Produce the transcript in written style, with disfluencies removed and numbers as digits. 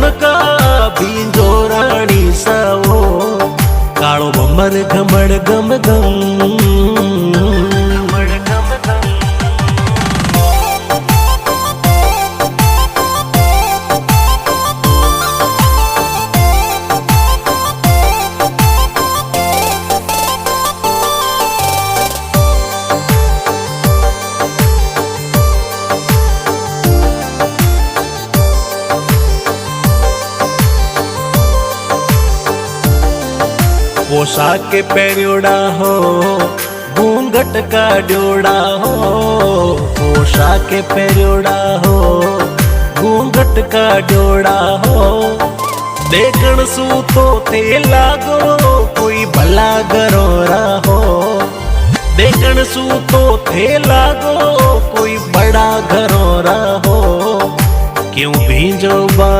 ठुमका भींजो राणी सावो काळो भमर घमड़ गम गम पोशाक पहरियोड़ा हो घूंघट का ड्योड़ा हो पोशाक पहरियोड़ा हो घूंघट का ड्योड़ा हो देखण सू तो थे लागो कोई भला गरोरा हो देखण सू तो थे लागो कोई बड़ा घरोरा हो क्यों भींजो बाई